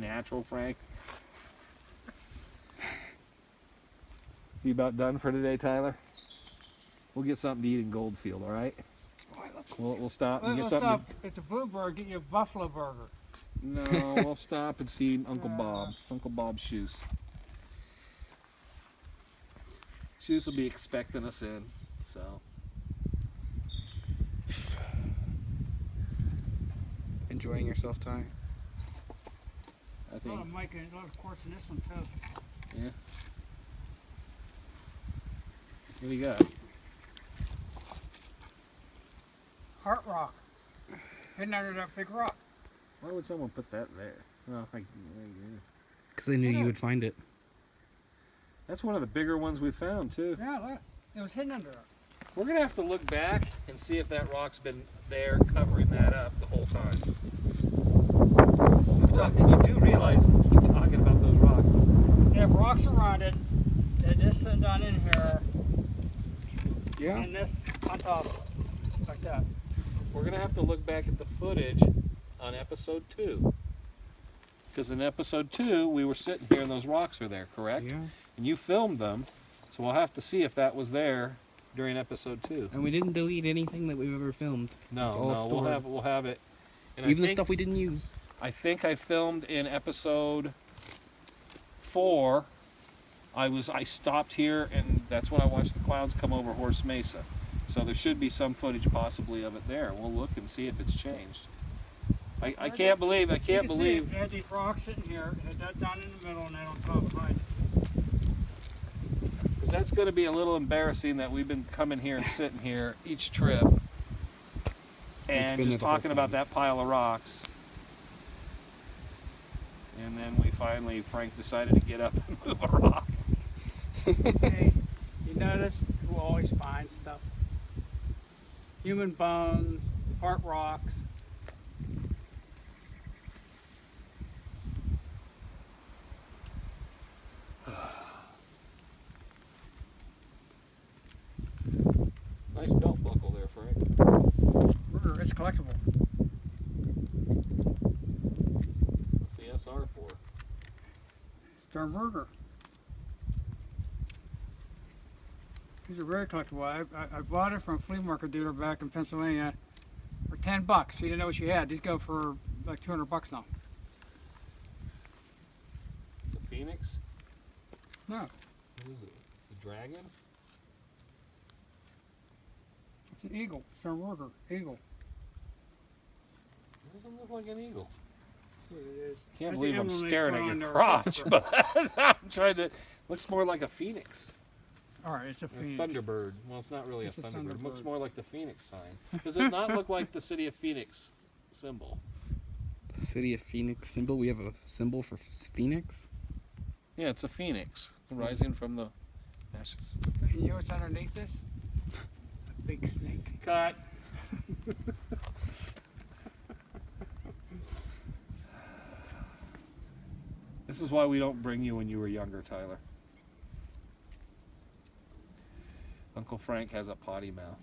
natural, Frank. So you about done for today, Tyler? We'll get something to eat in Goldfield, all right? We'll stop and get something. Stop at the Bluebird, get you a buffalo burger. No, we'll stop and see Uncle Bob's shoes. Shoes will be expecting us in, so. Enjoying yourself, Ty? I think. Oh, Mike, a lot of quartz in this one too. Yeah. What do you got? Heart rock. Hidden under that big rock. Why would someone put that there? Oh, Because they knew you would find it. that's one of the bigger ones we found too. Yeah, look. It was hidden under it. We're gonna have to look back and see if that rock's been there covering that up the whole time. You do realize we keep talking about those rocks. They have rocks around it. They're just sitting down in here. Yeah. And this on top. Like that. We're gonna have to look back at the footage on episode 2. Because in episode 2, we were sitting here and those rocks are there, correct? Yeah. And you filmed them, so we'll have to see if that was there during episode 2. And we didn't delete anything that we've ever filmed. No, It's all no, stored. we'll have it. And Even the stuff we didn't use. I think I filmed in episode 4. I stopped here, and that's when I watched the clouds come over Horse Mesa. So there should be some footage possibly of it there. We'll look and see if it's changed. I can't believe. You can see they had these rocks sitting here. They had that down in the middle and then on top behind it. Because that's going to be a little embarrassing that we've been coming here and sitting here each trip and been just there the whole talking about time. that pile of rocks. And then Frank decided to get up and move a rock. See, you notice who always finds stuff? Human bones, heart rocks. Nice belt buckle there, Frank. It's collectible. What's the SR for? Sternberger. These are very collectible. I bought it from a flea market dealer back in Pennsylvania for $10. He didn't know what you had. These go for like $200 now. The Phoenix? No, What is it? The Dragon? it's an eagle. Sternberger eagle. It doesn't look like an eagle. That's what it is. Can't That's believe the I'm emblem they staring put at on your their crotch, customer. but I'm trying to. Looks more like a phoenix. All right, it's a A phoenix. Thunderbird. Well, it's not really It's a a Thunderbird. It looks Thunderbird. more like the Phoenix sign. Does it not look like the city of Phoenix symbol? The City of Phoenix symbol. We have a symbol for Phoenix. Yeah, it's a phoenix rising from the ashes. And you know what's underneath this? A big snake. Cut. This is why we don't bring you when you were younger, Tyler. Uncle Frank has a potty mouth.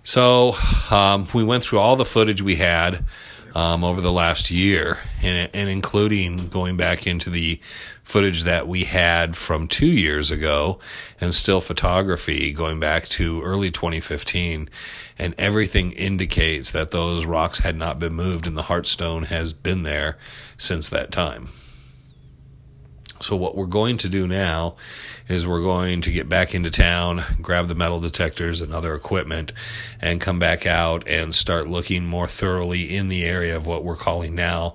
So we went through all the footage we had over the last year, and including going back into the footage that we had from 2 years ago and still photography going back to early 2015, and everything indicates that those rocks had not been moved and the Heartstone has been there since that time. So what we're going to do now is we're going to get back into town, grab the metal detectors and other equipment, and come back out and start looking more thoroughly in the area of what we're calling now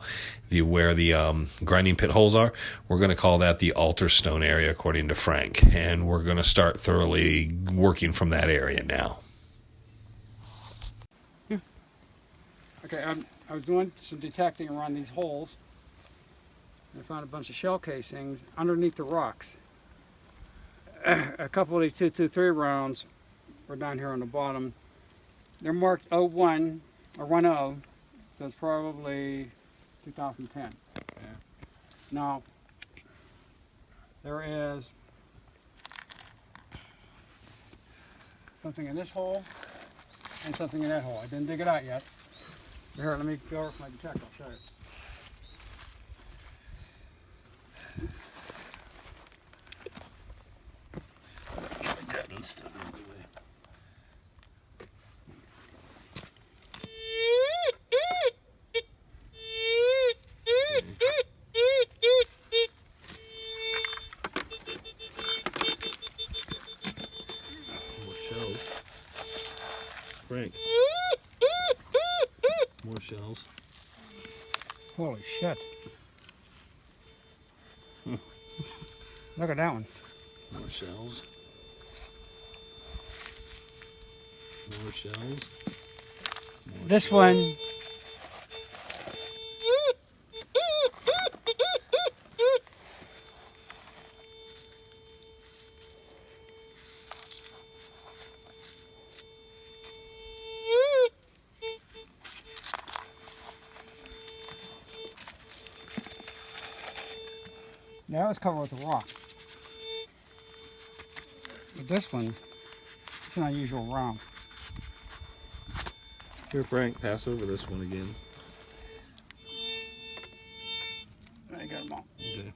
where the grinding pit holes are. We're going to call that the altar stone area, according to Frank, and we're going to start thoroughly working from that area now. Okay, I was doing some detecting around these holes. I found a bunch of shell casings underneath the rocks. A couple of these 223 rounds were down here on the bottom. They're marked 01 or 10, so it's probably 2010. Yeah. Now, there is something in this hole and something in that hole. I didn't dig it out yet. Here, let me go over with my detector. I'll show you. Frank. More shells. Holy shit. Look at that one. More shells. More shells. More This shells. one. That was covered with a rock. But this one, it's an unusual round. Here, Frank, pass over this one again. I got them all. Okay.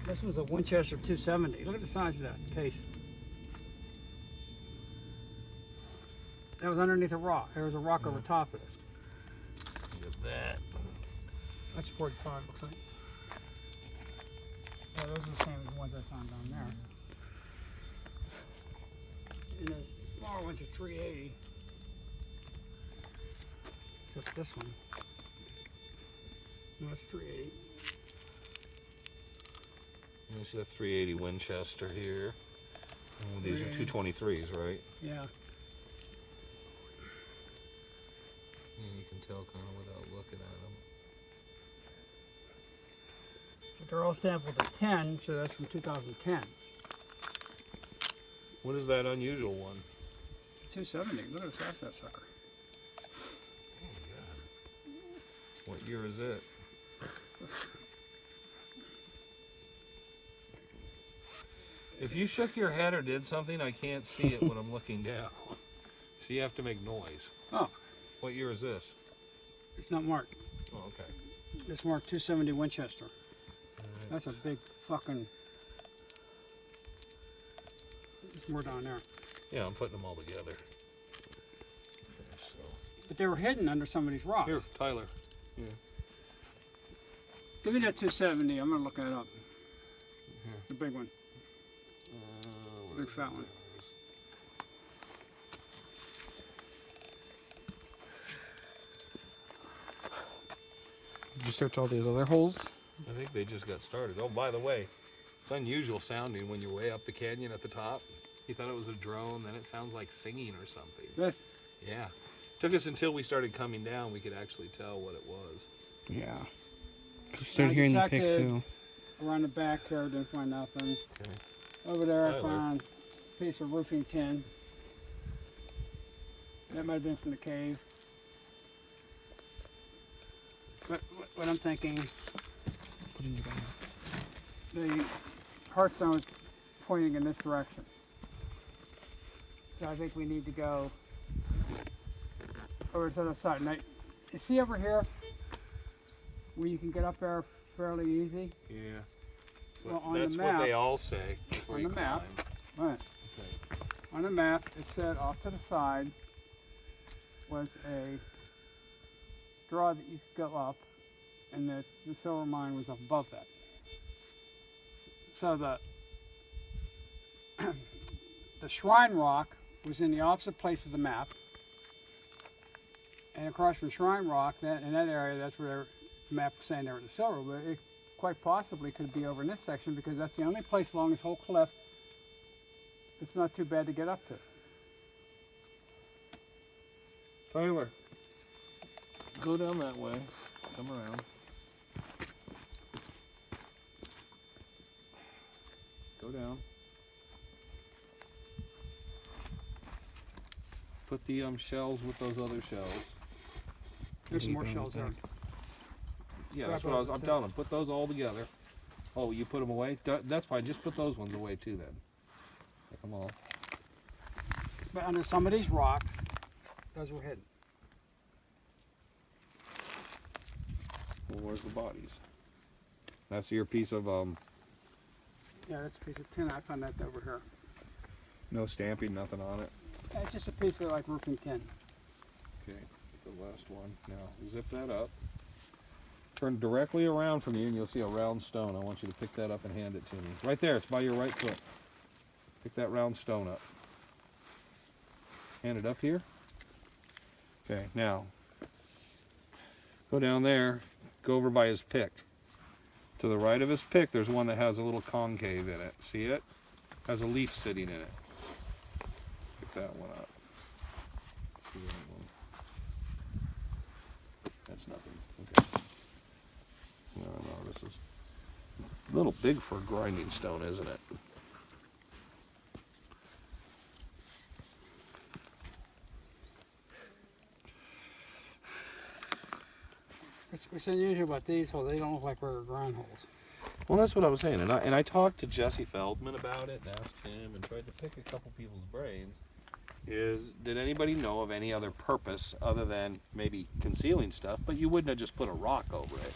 This was a Winchester 270. Look at the size of that case. That was underneath a rock. There was a rock over top of this. Look at that. That's 45, looks like. Yeah, those are the same ones I found down there. And the smaller ones are 380. Except this one. No, it's 380. This is a 380 Winchester here. Oh, these are 223s, right? Yeah. Yeah, you can tell kind of without looking at them. But they're all sampled at 10, so that's from 2010. What is that unusual one? 270. Look at the size of that sucker. Oh, God. What year is it? If you shook your head or did something, I can't see it when I'm looking down. So you have to make noise. Oh, What year is this? it's not marked. Oh, okay. It's marked 270 Winchester. Alright. That's a big fucking... There's more down there. Yeah, I'm putting them all together. Okay, so. But they were hidden under some of these rocks. Here, Tyler. Give me that 270. I'm going to look that up. Here. The big one. Big fat one. Did you search all these other holes? I think they just got started. Oh, by the way, it's unusual sounding when you're way up the canyon at the top. He thought it was a drone, then it sounds like singing or something. This, Yeah. Took us until we started coming down, we could actually tell what it was. Yeah. I started hearing the pick detected too. around the back here, didn't find nothing. Okay. Over there I Tyler. found a piece of roofing tin. That might have been from the cave. But what I'm thinking, Put in your bag. the hearthstone was pointing in this direction. So I think we need to go over to the other side. Now, you see over here where you can get up there fairly easy? Yeah. Well, on That's the what map, they all say. before on you the map. climb. Right. Okay. On the map, it said off to the side was a draw that you could go up, and that the silver mine was above that. So the the shrine rock was in the opposite place of the map, and across from Shrine Rock, that in that area, that's where the map was saying there was the silver. But it quite possibly could be over in this section because that's the only place along this whole cliff it's not too bad to get up to. Tyler, go down that way. Come around. Go down. Put the shells with those other shells. There's some more There you go, shells there. it's Yeah, Grab that's what I'm those. telling them. Put those all together. Oh, you put them away? That's fine. Just put those ones away too then. Take them all. But under some of these rocks, those were hidden. Well, where's the bodies? That's your piece of Yeah, that's a piece of tin. I found that over here. no stamping, nothing on it. Yeah, it's just a piece of like roofing tin. Okay, the last one. Now zip that up. Turn directly around from you and you'll see a round stone. I want you to pick that up and hand it to me. Right there, it's by your right foot. Pick that round stone up. Hand it up here. Okay, now go down there, go over by his pick. To the right of his pick, there's one that has a little concave in it. See it? Has a leaf sitting in it. Pick that one up. See that one? That's nothing. Okay. No, this is a little big for a grinding stone, isn't it? What's unusual about these holes, they don't look like regular grind holes. Well, that's what I was saying, and I talked to Jesse Feldman about it and asked him and tried to pick a couple people's brains. Did anybody know of any other purpose other than maybe concealing stuff? But you wouldn't have just put a rock over it.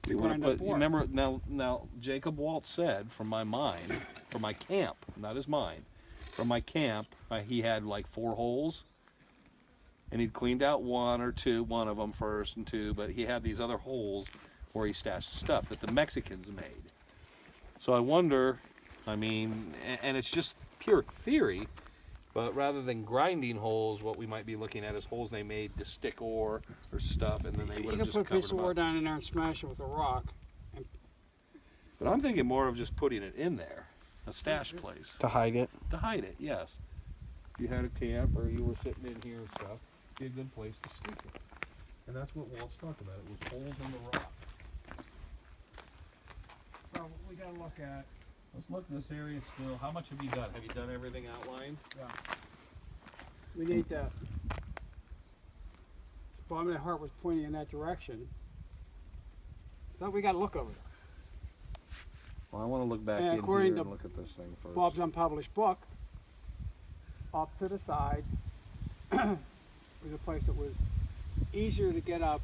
You would have grind up put. ore. Remember now Jacob Walt said from my mine, from my camp, not his mine, from my camp, he had like 4 holes. And he'd cleaned out one of them first and two, but he had these other holes where he stashed stuff that the Mexicans made. So I wonder, I mean, and it's just pure theory, but rather than grinding holes, what we might be looking at is holes they made to stick ore or stuff, and then they You would can have just put a covered piece of them ore up. down in there and smash it with a rock. But I'm thinking more of just putting it in there, a stash place, To hide it. to hide it, yes. If you had a camp or you were sitting in here and stuff, be a good place to stick it. And that's what Walt's talked about. It was holes in the rock. Well, we gotta look at, Let's look at this area still. How much have you done? Have you done everything outlined? we need to, well, I mean, the heart was pointing in that direction. So we gotta look over there. Well, I want to look back And in according here to and look at this thing first. Bob's unpublished book, off to the side was a place that was easier to get up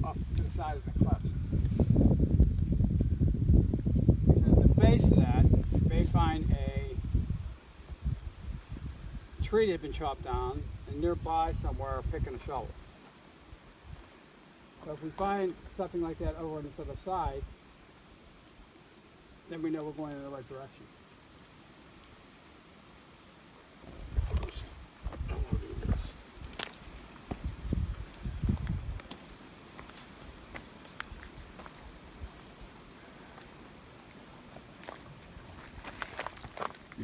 to the side of the cliffs. Because at the base of that, you may find a tree that had been chopped down, and nearby somewhere picking a shovel. So if we find something like that over on this other side, then we know we're going in the right direction. First, I want to do this.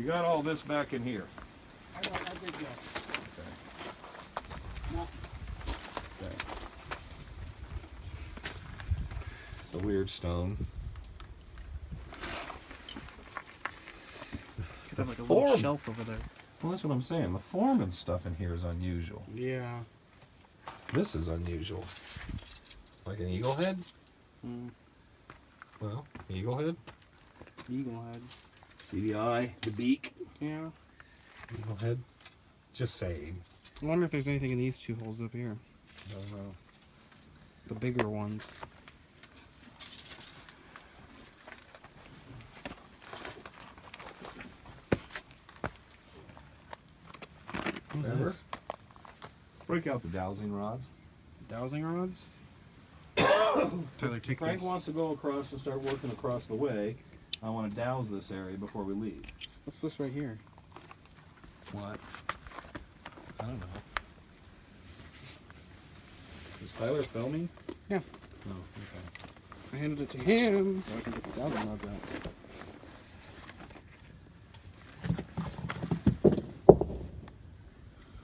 got all this back in here. I did that. Okay. No, Okay. It's a weird stone. Could have like a form. little shelf over there. Well, that's what I'm saying. The form and stuff in here is unusual. Yeah. This is unusual. Like an eagle head? Mm. Well, eagle head. Eagle head. See the eye, the beak. Yeah. Eagle head. Just saying. I wonder if there's anything in these two holes up here. I don't know. The bigger ones. What's Remember? this? Break out the dowsing rods. Dowsing rods? Tyler, take Frank this. wants to go across and start working across the way. I want to douse this area before we leave. What's this right here? What? I don't know. Is Tyler filming? Yeah. Oh, okay. I handed it to him so I can get the dowsing rods out.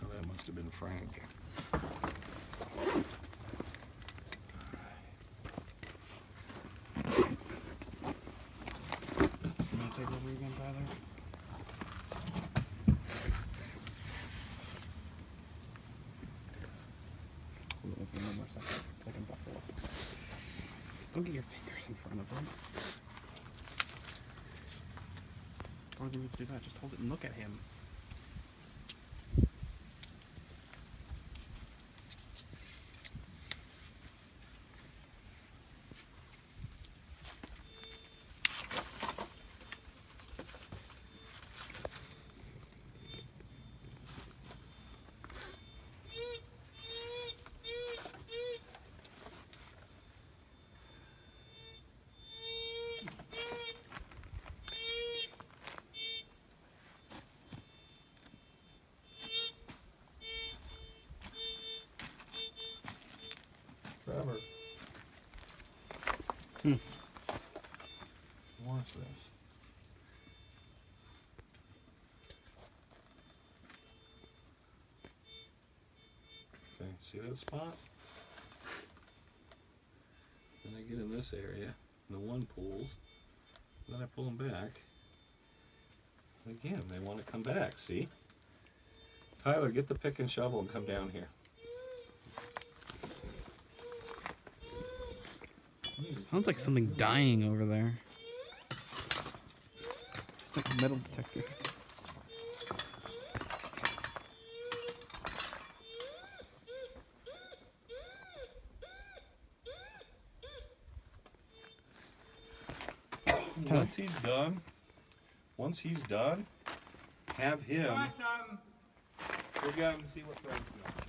Oh, that must have been Frank. You want to take over again, Tyler? Hold on for one more second buffalo. Don't get your fingers in front of him. Don't even need to do that. Just hold it and look at him. Trevor. Hmm. Watch this. Okay, see that spot? Then I get in this area, the one pulls, then I pull them back. Again, they want to come back, see? Tyler, get the pick and shovel and come down here. Sounds like something dying over there. Like a metal detector. Once he's done, have him. Go get him and see what Frank's got.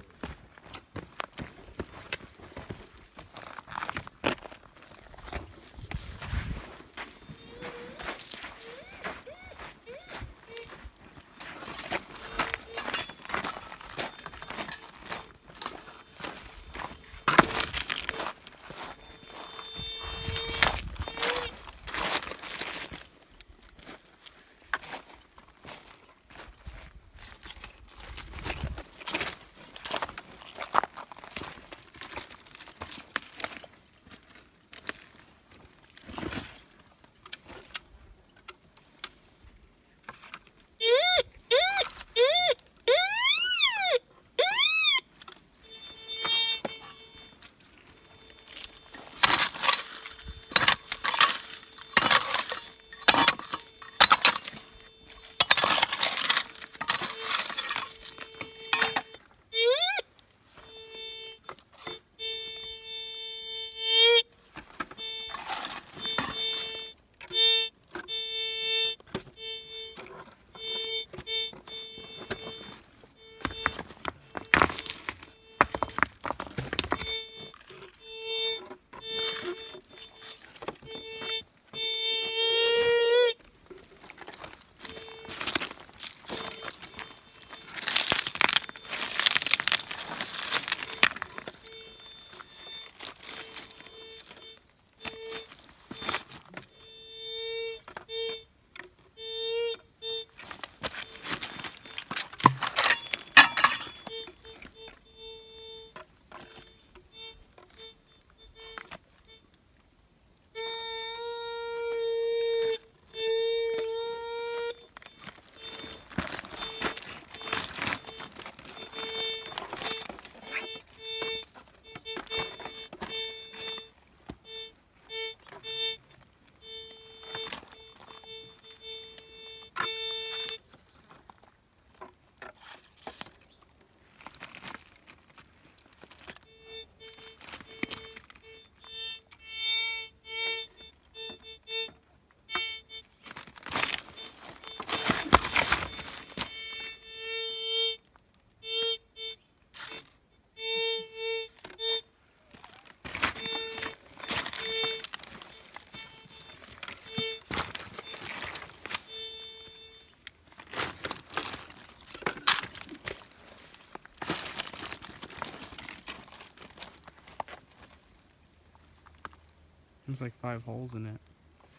There's like 5 holes in it.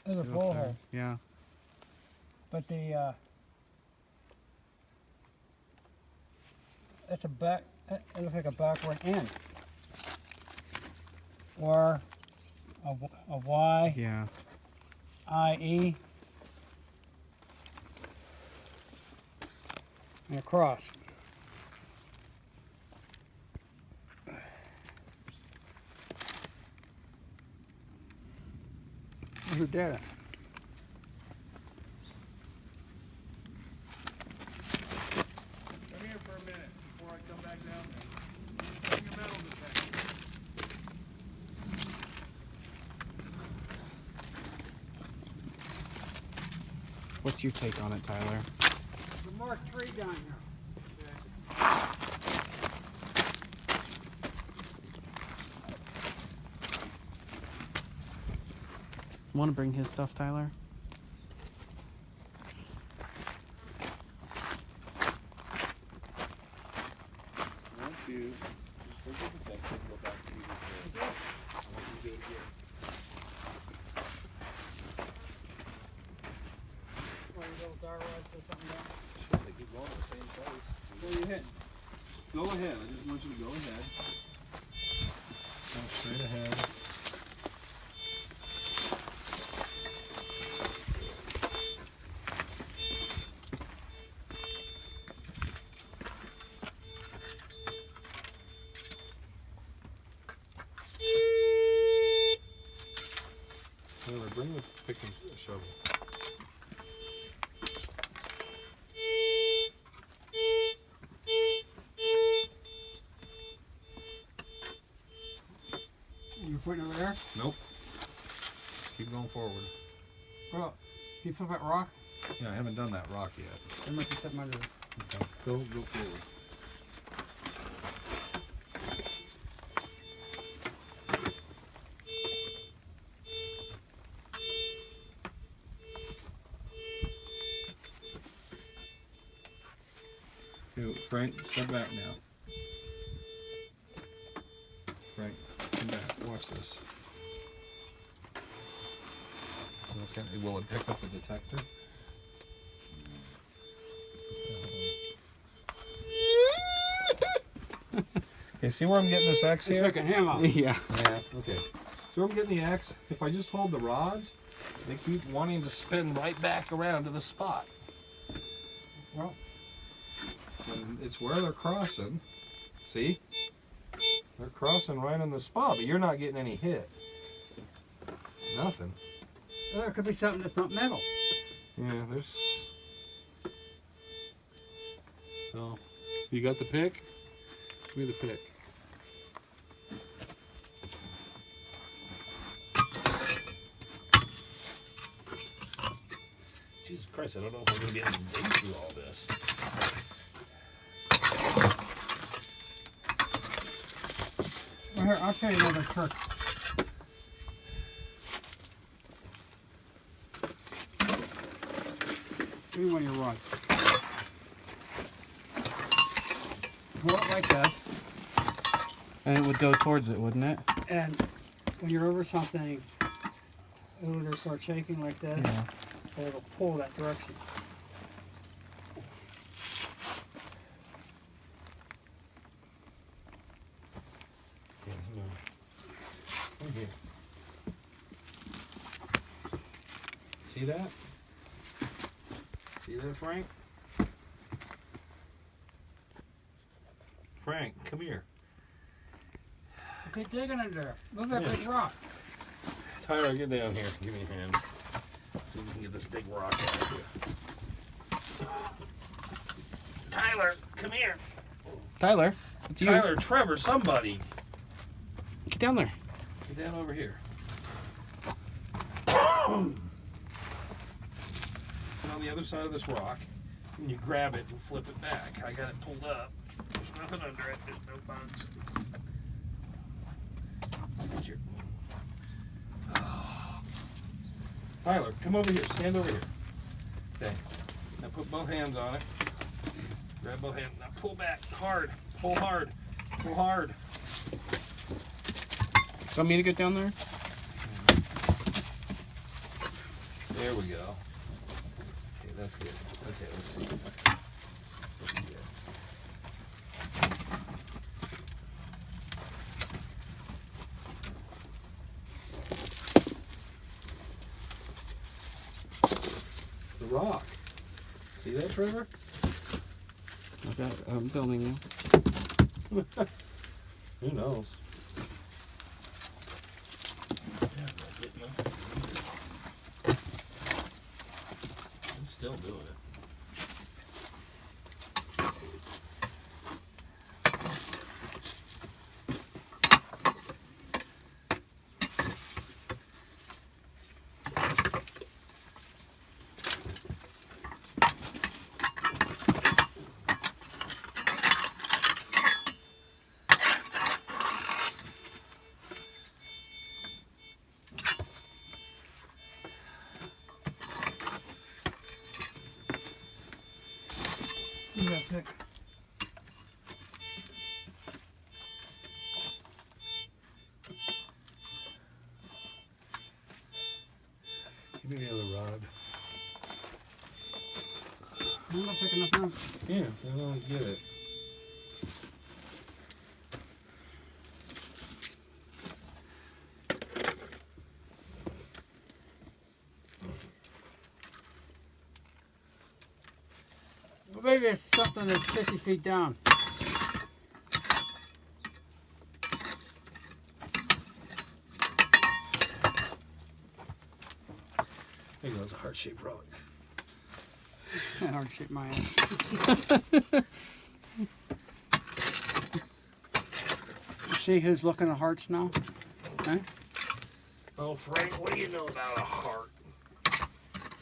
There's a See up full there. hole. Yeah. But it's a back. It looks like a backward end. Or a Y, Yeah. I-E, and a cross. Who did it? Come here for a minute before I come back down there. Bring your metal detector. What's your take on it, Tyler? The Mark III down here. Want to bring his stuff, Tyler? Won't you just bring the detector and go back to the I want you to do it again. Want your little dart rods or something down? Shit, they keep going to the same place. Where are you hitting? Go ahead. I just want you to go ahead. Go straight ahead. Taylor, bring the pick and shovel. You're putting it over there? Nope. Keep going forward. Well, can you flip that rock? Yeah, I haven't done that rock yet. There might be something under it. Okay. Go forward. Okay, Frank, step back now. Frank, come back. Watch this. So it's gonna, will it pick up the detector? Okay, see where I'm getting this X It's here? picking him up. Yeah. Yeah, okay. So I'm getting the X. If I just hold the rods, they keep wanting to spin right back around to the spot. Well, And it's where they're crossing. See? They're crossing right on the spot, but you're not getting any hit. Nothing. there could be something that's not metal. Yeah, there's... So, you got the pick? Give me the pick. Jesus Christ, I don't know if I'm going to be able to dig through all this. Well, here, I'll show you another trick. Give me one of your rods. Hold it like this, And it would go towards it, wouldn't it? and when you're over something, it will just start shaking like this, Yeah. and it'll pull that direction. Yeah, hang on. Right here. See that? See that, Frank? Frank, come here. Okay, digging under there. Move that Yes. big rock. Tyler, get down here. Give me a hand. See if we can get this big rock out of here. Tyler, come here. Tyler, it's you. Tyler, Trevor, somebody. Get down there. Get down over here. Get on the other side of this rock, and you grab it and flip it back. I got it pulled up. There's nothing under it. There's no bugs. Get your... Tyler, come over here. Stand over here. Okay. Now put both hands on it. Grab both hands. Now pull back hard. Pull hard. Pull hard. Want me to get down there? There we go. Okay, that's good. Okay, let's see. What we get. The rock. See that, Trevor? I'm filming you. Who knows? I'm still doing it. Yeah, pick. Give me the other rod. I'm not picking up now. Yeah, I don't get it. Well, maybe it's something that's 50 feet down. There goes a heart-shaped rock. Can't hard shake my ass. See who's looking at hearts now? Okay. Oh, Frank, what do you know about a heart? I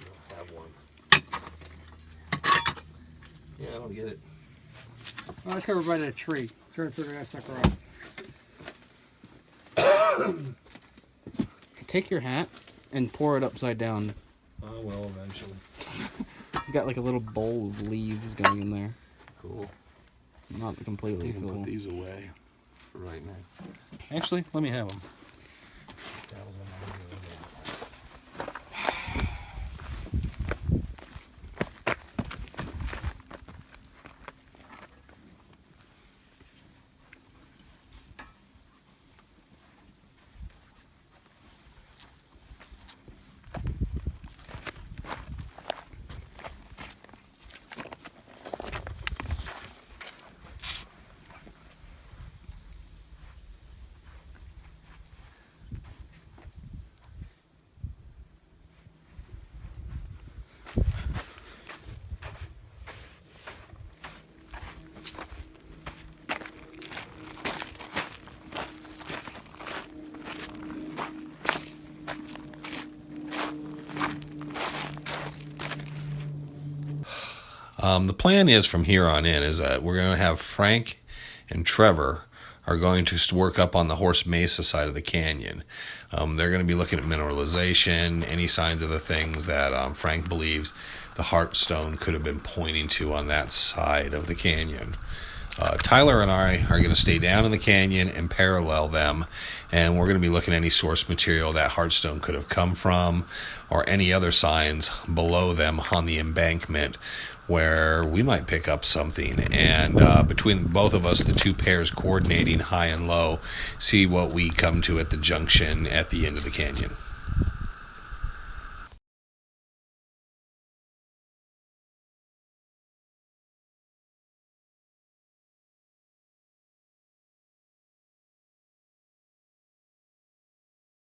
don't have one. Yeah, I don't get it. Well, let's go over by that tree. Try to figure that sucker out. Take your hat and pour it upside down. Oh, well, eventually. You got like a little bowl of leaves going in there. Cool. Not completely You can full. put these away for right now. Actually, let me have them. The plan is from here on in is that we're going to have Frank and Trevor are going to work up on the Horse Mesa side of the canyon. They're going to be looking at mineralization, any signs of the things that Frank believes the Heartstone could have been pointing to on that side of the canyon. Tyler and I are going to stay down in the canyon and parallel them, and we're going to be looking at any source material that Heartstone could have come from, or any other signs below them on the embankment where we might pick up something. And between both of us, the two pairs coordinating high and low, see what we come to at the junction at the end of the canyon.